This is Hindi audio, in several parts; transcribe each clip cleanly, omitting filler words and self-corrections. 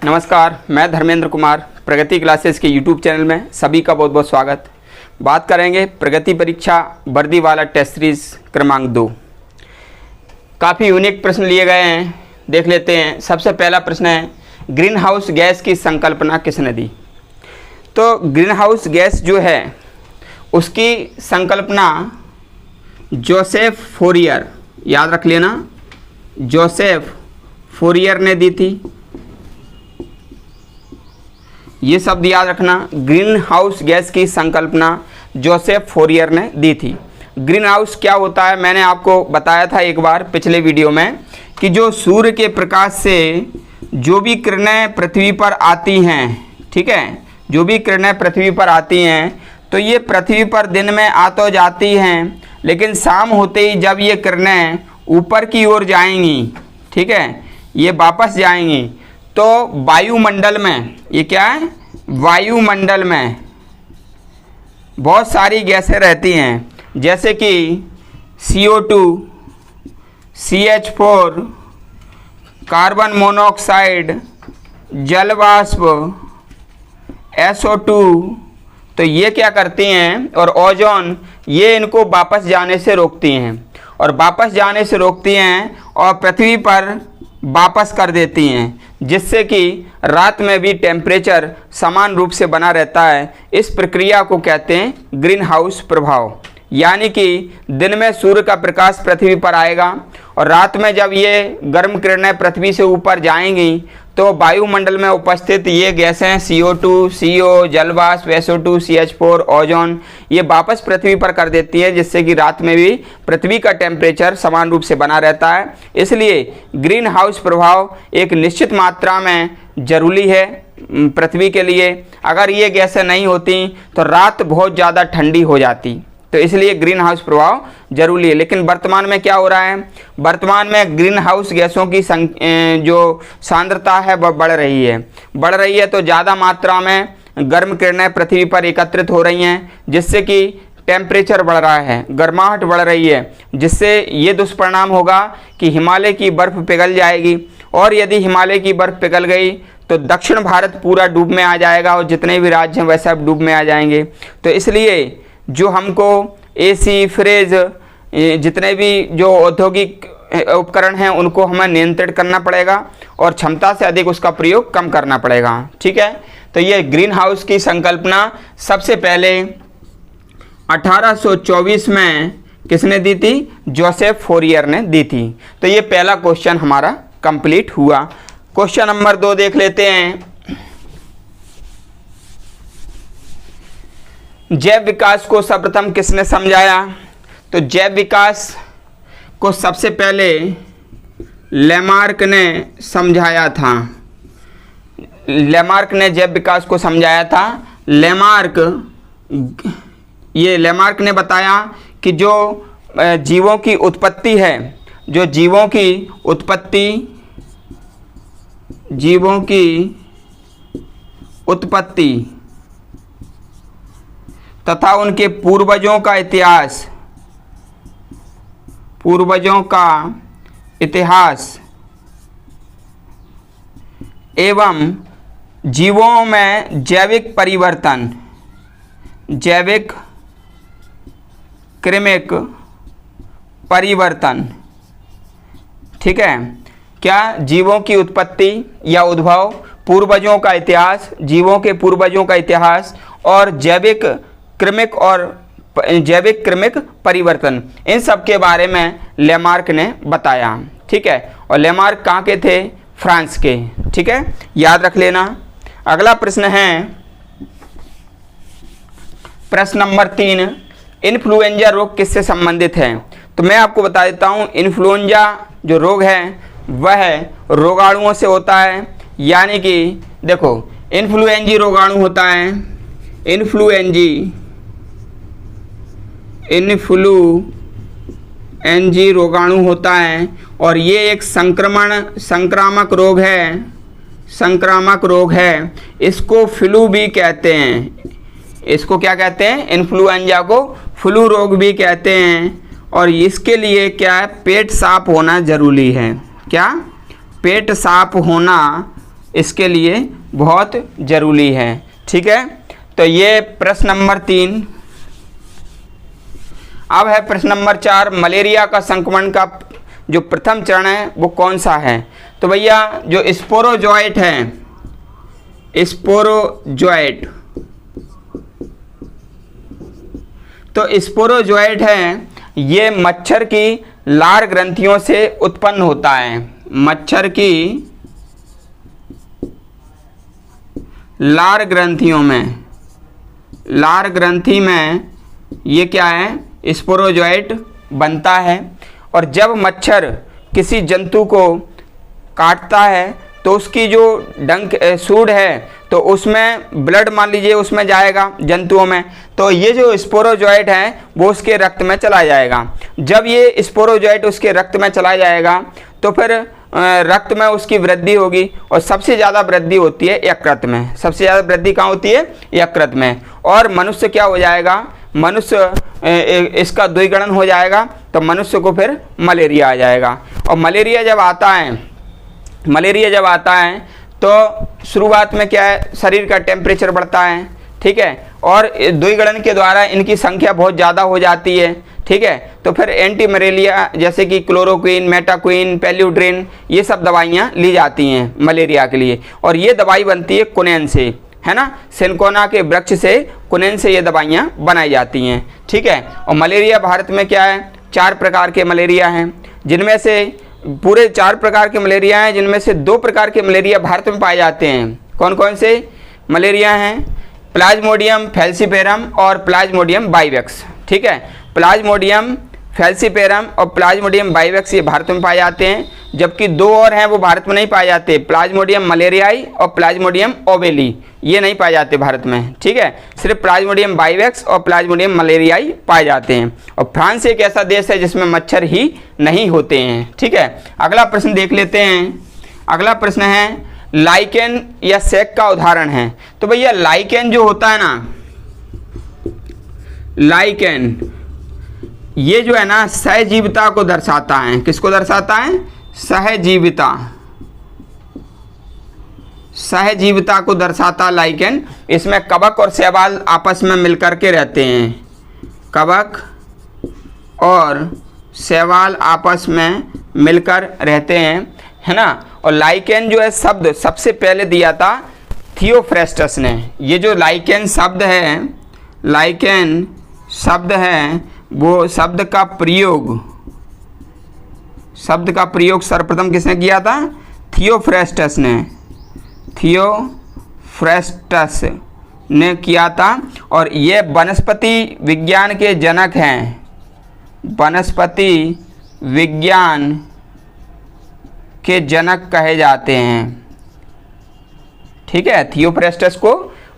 नमस्कार, मैं धर्मेंद्र कुमार प्रगति क्लासेस के यूट्यूब चैनल में सभी का बहुत बहुत स्वागत। बात करेंगे प्रगति परीक्षा वर्दी वाला टेस्ट सीरीज क्रमांक 2। काफ़ी यूनिक प्रश्न लिए गए हैं, देख लेते हैं। सबसे पहला प्रश्न है, ग्रीन हाउस गैस की संकल्पना किसने दी? तो ग्रीन हाउस गैस जो है उसकी संकल्पना जोसेफ फोरियर, याद रख लेना, जोसेफ फोरियर ने दी थी। ये शब्द याद रखना, ग्रीन हाउस गैस की संकल्पना जोसेफ फोरियर ने दी थी। ग्रीन हाउस क्या होता है, मैंने आपको बताया था एक बार पिछले वीडियो में कि जो सूर्य के प्रकाश से जो भी किरणें पृथ्वी पर आती हैं, ठीक है, जो भी किरणें पृथ्वी पर आती हैं तो ये पृथ्वी पर दिन में आ तो जाती हैं, लेकिन शाम होते ही जब ये किरणें ऊपर की ओर जाएंगी, ठीक है, ये वापस जाएंगी तो वायुमंडल में, ये क्या है, वायुमंडल में बहुत सारी गैसें रहती हैं, जैसे कि CO2, CH4, कार्बन मोनोऑक्साइड, जल वाष्प, SO2। तो ये क्या करती हैं, और ओजोन, ये इनको वापस जाने से रोकती हैं, और वापस जाने से रोकती हैं और पृथ्वी पर वापस कर देती हैं, जिससे कि रात में भी टेम्परेचर समान रूप से बना रहता है। इस प्रक्रिया को कहते हैं ग्रीन हाउस प्रभाव। यानी कि दिन में सूर्य का प्रकाश पृथ्वी पर आएगा और रात में जब ये गर्म किरणें पृथ्वी से ऊपर जाएंगी तो वायुमंडल में उपस्थित ये गैसें CO2, CO, जल वाष्प, SO2, CH4, ओजोन, ये वापस पृथ्वी पर कर देती है, जिससे कि रात में भी पृथ्वी का टेम्परेचर समान रूप से बना रहता है। इसलिए ग्रीन हाउस प्रभाव एक निश्चित मात्रा में जरूरी है पृथ्वी के लिए। अगर ये गैसें नहीं होती तो रात बहुत ज़्यादा ठंडी हो जाती, तो इसलिए ग्रीन हाउस प्रभाव जरूरी है। लेकिन वर्तमान में क्या हो रहा है, वर्तमान में ग्रीन हाउस गैसों की जो सांद्रता है वह बढ़ रही है तो ज़्यादा मात्रा में गर्म किरणें पृथ्वी पर एकत्रित हो रही हैं, जिससे कि टेम्परेचर बढ़ रहा है, गर्माहट बढ़ रही है, जिससे ये दुष्परिणाम होगा कि हिमालय की बर्फ़ पिघल जाएगी, और यदि हिमालय की बर्फ़ पिघल गई तो दक्षिण भारत पूरा डूब में आ जाएगा और जितने भी राज्य हैं वह सब डूब में आ जाएंगे। तो इसलिए जो हमको AC, फ्रिज, जितने भी जो औद्योगिक उपकरण हैं उनको हमें नियंत्रित करना पड़ेगा और क्षमता से अधिक उसका प्रयोग कम करना पड़ेगा, ठीक है। तो ये ग्रीन हाउस की संकल्पना सबसे पहले 1824 में किसने दी थी? जोसेफ फोरियर ने दी थी। तो ये पहला क्वेश्चन हमारा कंप्लीट हुआ। क्वेश्चन नंबर 2 देख लेते हैं। जैव विकास को सर्वप्रथम किसने समझाया? तो जैव विकास को सबसे पहले लेमार्क ने समझाया था। लेमार्क ने जैव विकास को समझाया था। लेमार्क ने बताया कि जो जीवों की उत्पत्ति है, जो जीवों की उत्पत्ति तथा उनके पूर्वजों का इतिहास एवं जीवों में जैविक कृमिक परिवर्तन, ठीक है, क्या जैविक की उत्पत्ति या उद्भव, पूर्वजों का इतिहास, जीवों के पूर्वजों का इतिहास और जैविक कृमिक परिवर्तन, इन सब के बारे में लेमार्क ने बताया, ठीक है। और लेमार्क कहाँ के थे? फ्रांस के, ठीक है, याद रख लेना। अगला प्रश्न है प्रश्न नंबर 3, इन्फ्लुएंजा रोग किससे संबंधित है? तो मैं आपको बता देता हूँ, इन्फ्लुएंजा जो रोग है वह रोगाणुओं से होता है। यानी कि देखो, इन्फ्लुएंजी रोगाणु होता है, इन्फ्लुएंजी रोगाणु होता है, और ये एक संक्रामक रोग है। इसको फ्लू भी कहते हैं। इसको क्या कहते हैं? इन्फ्लुएंजा को फ्लू रोग भी कहते हैं। और इसके लिए क्या है? पेट साफ होना जरूरी है। क्या? पेट साफ होना इसके लिए बहुत ज़रूरी है। ठीक है, तो ये प्रश्न नंबर 3। अब है प्रश्न नंबर 4, मलेरिया का संक्रमण का जो प्रथम चरण है वो कौन सा है? तो भैया जो स्पोरोजोइट है, स्पोरोजोइट, तो स्पोरोजोइट है ये मच्छर की लार ग्रंथियों से उत्पन्न होता है। मच्छर की लार ग्रंथियों में, लार ग्रंथि में ये क्या है, स्पोरोजोइट बनता है। और जब मच्छर किसी जंतु को काटता है तो उसकी जो डंक सूंड है तो उसमें ब्लड मान लीजिए उसमें जाएगा जंतुओं में, तो ये जो स्पोरोजोइट है वो उसके रक्त में चला जाएगा। जब ये स्पोरोजोइट उसके रक्त में चला जाएगा तो फिर रक्त में उसकी वृद्धि होगी और सबसे ज़्यादा वृद्धि होती है यकृत में। सबसे ज़्यादा वृद्धि कहाँ होती है? यकृत में। और मनुष्य क्या हो जाएगा, मनुष्य इसका द्विगुणन हो जाएगा तो मनुष्य को फिर मलेरिया आ जाएगा। और मलेरिया जब आता है तो शुरुआत में क्या है, शरीर का टेम्परेचर बढ़ता है। ठीक है, और द्विगुणन के द्वारा इनकी संख्या बहुत ज़्यादा हो जाती है। ठीक है, तो फिर एंटी मलेरिया जैसे कि क्लोरोक्विन, मेटाक्विन, पेल्यूड्रिन, ये सब दवाइयाँ ली जाती हैं मलेरिया के लिए। और ये दवाई बनती है कुनेन से, है ना, सिनकोना के वृक्ष से, कुनेन से ये दवाइयाँ बनाई जाती हैं। ठीक है, और मलेरिया भारत में क्या है, 4 प्रकार के मलेरिया हैं, जिनमें से पूरे 4 प्रकार के मलेरिया हैं, जिनमें से 2 प्रकार के मलेरिया भारत में पाए जाते हैं। कौन कौन से मलेरिया हैं? प्लाज्मोडियम फैल्सीपेरम और प्लाज्मोडियम बाइवेक्स। ठीक है, प्लाज्मोडियम फैल्सीपेरम और प्लाज्मोडियम बाइवेक्स ये भारत में पाए जाते हैं, जबकि 2 और हैं वो भारत में नहीं पाए जाते, प्लाज्मोडियम मलेरियाई और प्लाज्मोडियम ओवेली, ये नहीं पाए जाते भारत में। ठीक है, सिर्फ प्लाज्मोडियम बाइवेक्स और प्लाज्मोडियम मलेरियाई पाए जाते हैं। और फ्रांस एक ऐसा देश है जिसमें मच्छर ही नहीं होते हैं। ठीक है, अगला प्रश्न देख लेते हैं। अगला प्रश्न है लाइकेन या सेक का उदाहरण है। तो भैया लाइकेन जो होता है ना, लाइकेन ये जो है ना सहजीविता को दर्शाता है। किसको दर्शाता है? सहजीविता, सहजीविता को दर्शाता लाइकेन। इसमें कवक और शैवाल आपस में मिलकर के रहते हैं, कवक और शैवाल आपस में मिलकर रहते हैं, है ना। और लाइकेन जो है शब्द सबसे पहले दिया था थियोफ्रेस्टस ने। ये जो लाइकेन शब्द है, लाइकेन शब्द है, वो शब्द का प्रयोग सर्वप्रथम किसने किया था? थियोफ्रेस्टस ने, थियोफ्रेस्टस ने किया था। और ये वनस्पति विज्ञान के जनक हैं, वनस्पति विज्ञान के जनक कहे जाते हैं। ठीक है, थियोफ्रेस्टस को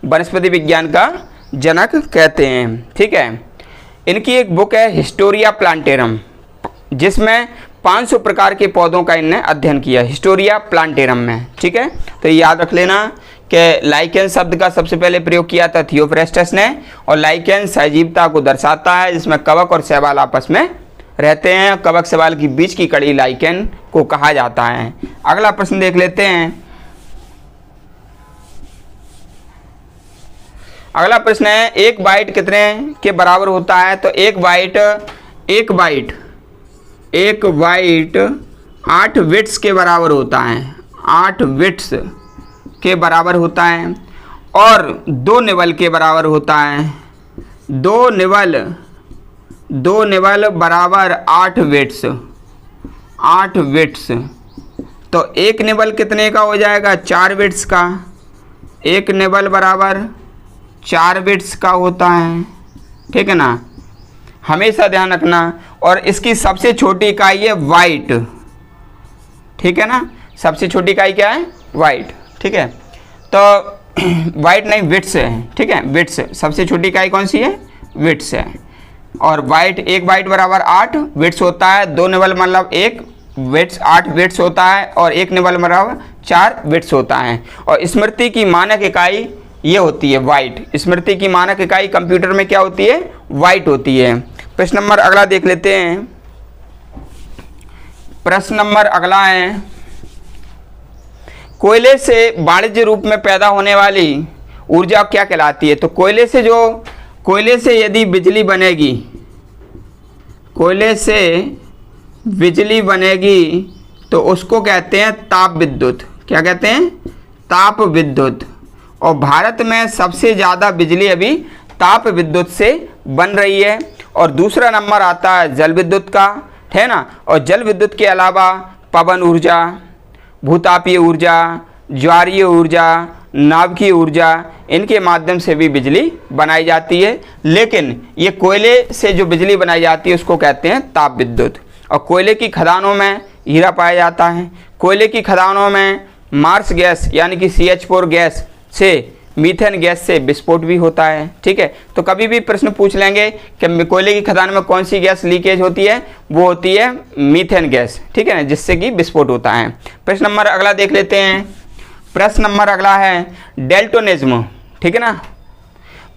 वनस्पति विज्ञान का जनक कहते हैं। ठीक है, इनकी एक बुक है हिस्टोरिया प्लांटेरम, जिसमें 500 प्रकार के पौधों का इनने अध्ययन किया, हिस्टोरिया प्लांटेरम में। ठीक है, तो याद रख लेना कि लाइकेन शब्द का सबसे पहले प्रयोग किया था थियोफ्रेस्टस ने। और लाइकेन सहजीविता को दर्शाता है, जिसमें कवक और शैवाल आपस में रहते हैं। कवक शैवाल की बीच की कड़ी लाइकेन को कहा जाता है। अगला प्रश्न देख लेते हैं। अगला प्रश्न है एक बाइट कितने के बराबर होता है? तो एक बाइट 8 बिट्स के बराबर होता है, 8 बिट्स के बराबर होता है। और 2 निबल के बराबर होता है, 2 निबल बराबर 8 बिट्स, 8 बिट्स। तो एक निबल कितने का हो जाएगा? 4 बिट्स का। एक निबल बराबर 4 बिट्स का होता है। ठीक है ना, हमेशा ध्यान रखना। और इसकी सबसे छोटी इकाई है वाइट। ठीक है ना, सबसे छोटी इकाई क्या है? वाइट। ठीक है, तो वाइट नहीं बिट्स है। ठीक है, बिट्स सबसे छोटी इकाई कौन सी है? बिट्स है। और वाइट, एक बाइट बराबर 8 बिट्स होता है। 2 निबल मतलब 1 बिट्स 8 बिट्स होता है। और एक निबल बराबर 4 बिट्स होता है। और स्मृति की मानक इकाई ये होती है वाइट। स्मृति की मानक इकाई कंप्यूटर में क्या होती है? वाइट होती है। प्रश्न नंबर अगला देख लेते हैं। प्रश्न नंबर अगला है कोयले से वाणिज्य रूप में पैदा होने वाली ऊर्जा क्या कहलाती है? तो कोयले से यदि बिजली बनेगी, कोयले से बिजली बनेगी तो उसको कहते हैं ताप विद्युत। क्या कहते हैं? ताप विद्युत। और भारत में सबसे ज़्यादा बिजली अभी ताप विद्युत से बन रही है। और दूसरा नंबर आता है जल विद्युत का, है ना। और जल विद्युत के अलावा पवन ऊर्जा, भूतापीय ऊर्जा, ज्वारीय ऊर्जा, नाभिकीय ऊर्जा, इनके माध्यम से भी बिजली बनाई जाती है। लेकिन ये कोयले से जो बिजली बनाई जाती है उसको कहते हैं ताप विद्युत। और कोयले की खदानों में हीरा पाया जाता है। कोयले की खदानों में मार्स गैस यानी कि CH4 गैस से, मीथेन गैस से विस्फोट भी होता है। ठीक है, तो कभी भी प्रश्न पूछ लेंगे कि कोयले की खदान में कौन सी गैस लीकेज होती है, वो होती है मीथेन गैस। ठीक है ना, जिससे कि विस्फोट होता है। प्रश्न नंबर अगला देख लेते हैं। प्रश्न नंबर अगला है डेल्टोनिज्म। ठीक है ना,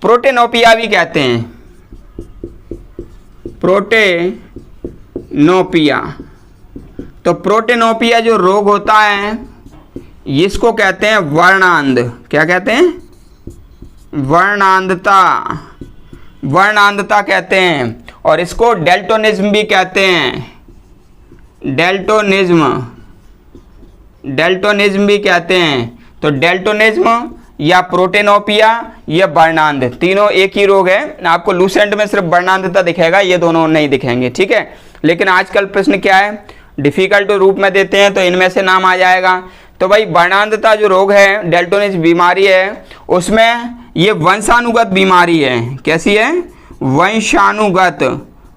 प्रोटेनोपिया भी कहते हैं, प्रोटेनोपिया। तो प्रोटेनोपिया जो रोग होता है इसको कहते हैं वर्णांध। क्या कहते हैं? वर्णांधता, वर्णांधता कहते हैं। और इसको डेल्टोनिज्म भी कहते हैं, डेल्टोनिज्म, डेल्टोनिज्म भी कहते हैं। तो डेल्टोनिज्म या प्रोटेनोपिया या वर्णांध, तीनों एक ही रोग है। आपको लूसेंट में सिर्फ वर्णांधता दिखेगा, ये दोनों नहीं दिखेंगे। ठीक है, लेकिन आजकल प्रश्न क्या है, डिफिकल्ट रूप में देते हैं तो इनमें से नाम आ जाएगा। तो भाई वर्णांधता जो रोग है, डेल्टोनिज्म बीमारी है, उसमें ये वंशानुगत बीमारी है। कैसी है? वंशानुगत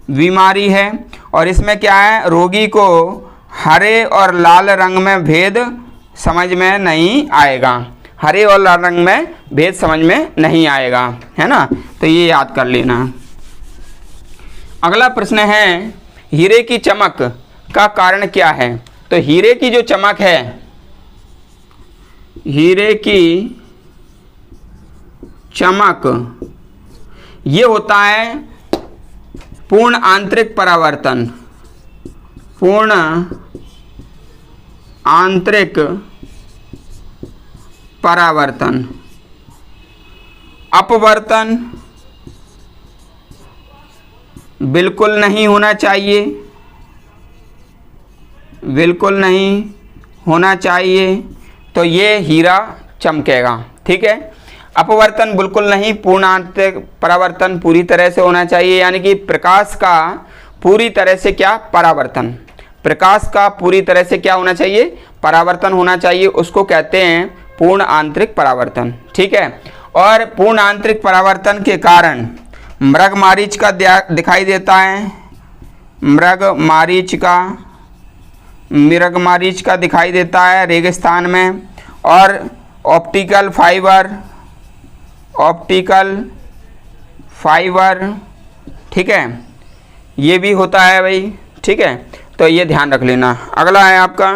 बीमारी है। और इसमें क्या है, रोगी को हरे और लाल रंग में भेद समझ में नहीं आएगा, हरे और लाल रंग में भेद समझ में नहीं आएगा, है ना। तो ये याद कर लेना। अगला प्रश्न है हीरे की चमक का कारण क्या है? तो हीरे की जो चमक है, हीरे की चमक, ये होता है पूर्ण आंतरिक परावर्तन, पूर्ण आंतरिक परावर्तन। अपवर्तन बिल्कुल नहीं होना चाहिए, बिल्कुल नहीं होना चाहिए, तो ये हीरा चमकेगा। ठीक है, अपवर्तन बिल्कुल नहीं, पूर्ण आंतरिक परावर्तन पूरी तरह से होना चाहिए, यानी कि प्रकाश का पूरी तरह से क्या, परावर्तन, प्रकाश का पूरी तरह से क्या होना चाहिए, परावर्तन होना चाहिए, उसको कहते हैं पूर्ण आंतरिक परावर्तन। ठीक है, और पूर्ण आंतरिक परावर्तन के कारण मृगमारीच का दिखाई देता है, मृगमारीच का दिखाई देता है रेगिस्तान में। और ऑप्टिकल फाइबर, ठीक है, ये भी होता है भाई। ठीक है, तो ये ध्यान रख लेना। अगला है आपका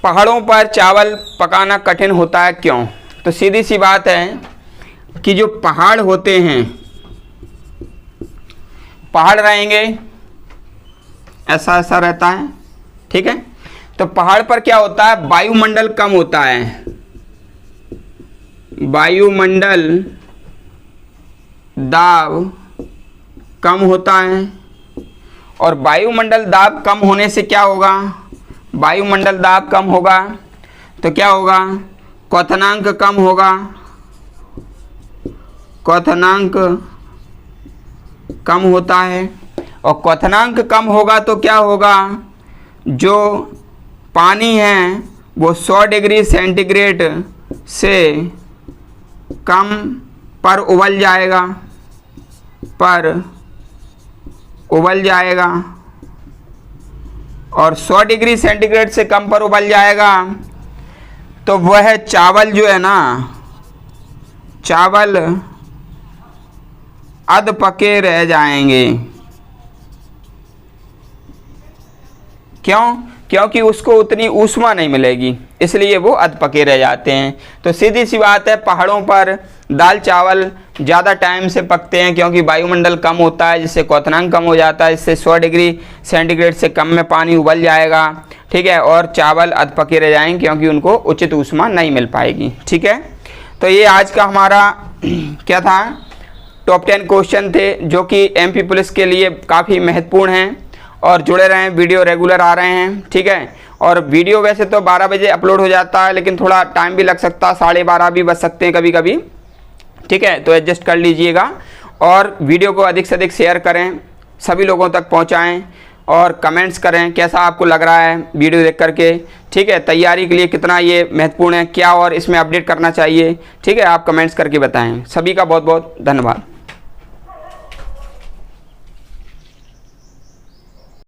पहाड़ों पर चावल पकाना कठिन होता है, क्यों? तो सीधी सी बात है कि जो पहाड़ होते हैं, पहाड़ रहेंगे ऐसा ऐसा रहता है। ठीक है, तो पहाड़ पर क्या होता है, वायुमंडल कम होता है, वायुमंडल दाब कम होता है। और वायुमंडल दाब कम होने से क्या होगा, वायुमंडल दाब कम होगा तो क्या होगा, क्वथनांक कम होगा, क्वथनांक कम होता है। और क्वथनांक कम होगा तो क्या होगा, जो पानी है वो 100 डिग्री सेंटीग्रेड से कम पर उबल जाएगा, और 100 डिग्री सेंटीग्रेड से कम पर उबल जाएगा तो वह चावल जो है ना, चावल अध पके रह जाएंगे। क्यों? क्योंकि उसको उतनी ऊष्मा नहीं मिलेगी, इसलिए वो अध पके रह जाते हैं। तो सीधी सी बात है, पहाड़ों पर दाल चावल ज़्यादा टाइम से पकते हैं क्योंकि वायुमंडल कम होता है, जिससे क्वथनांक कम हो जाता है, इससे 100 डिग्री सेंटीग्रेड से कम में पानी उबल जाएगा, ठीक है, और चावल अध पके रह जाएंगे क्योंकि उनको उचित ऊष्मा नहीं मिल पाएगी, ठीक है। तो ये आज का हमारा क्या था, टॉप 10 क्वेश्चन थे जो कि एमपी पुलिस के लिए काफ़ी महत्वपूर्ण हैं, और जुड़े रहें, वीडियो रेगुलर आ रहे हैं, ठीक है। और वीडियो वैसे तो 12 बजे अपलोड हो जाता है, लेकिन थोड़ा टाइम भी लग सकता है, 12:30 भी बज सकते हैं कभी कभी, ठीक है, तो एडजस्ट कर लीजिएगा। और वीडियो को अधिक से अधिक शेयर करें, सभी लोगों तक पहुंचाएं, और कमेंट्स करें कैसा आपको लग रहा है वीडियो देख करके, ठीक है, तैयारी के लिए कितना ये महत्वपूर्ण है, क्या और इसमें अपडेट करना चाहिए, ठीक है, आप कमेंट्स करके बताएं। सभी का बहुत बहुत धन्यवाद।